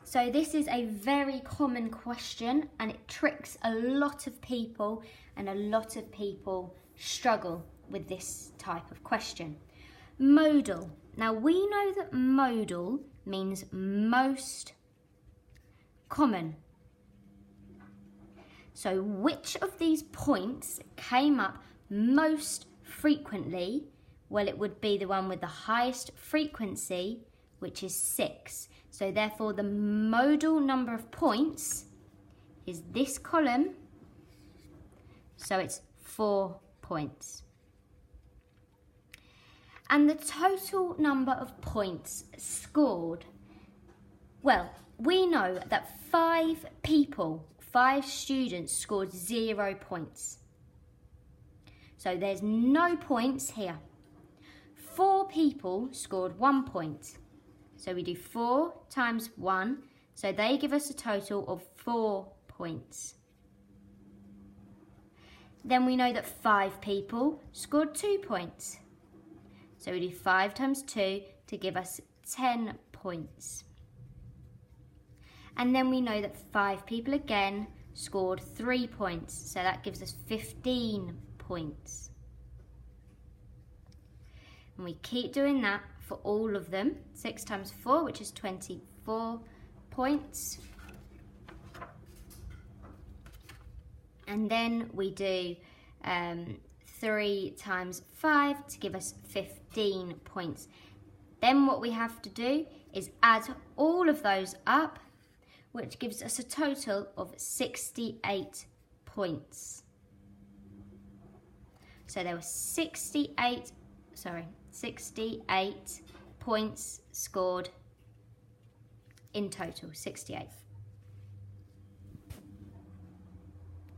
So this is a very common question and it tricks a lot of people, and a lot of people struggle with this type of question. Modal. Now we know that modal means most common. So which of these points came up most frequently? Well, it would be the one with the highest frequency, which is 6. So therefore the modal number of points is this column, so it's 4 points. And the total number of points scored. Well, we know that 5 students scored 0 points. So there's no points here. 4 people scored 1 point. So we do 4 times 1, so they give us a total of 4 points. Then we know that 5 people scored 2 points. So we do 5 times 2 to give us 10 points. And then we know that 5 people again scored 3 points, so that gives us 15 points. And we keep doing that for all of them. 6 times 4, which is 24 points. And then we do 3 times 5 to give us 15 points. Then what we have to do is add all of those up, which gives us a total of 68 points. So there were 68 points scored in total, 68.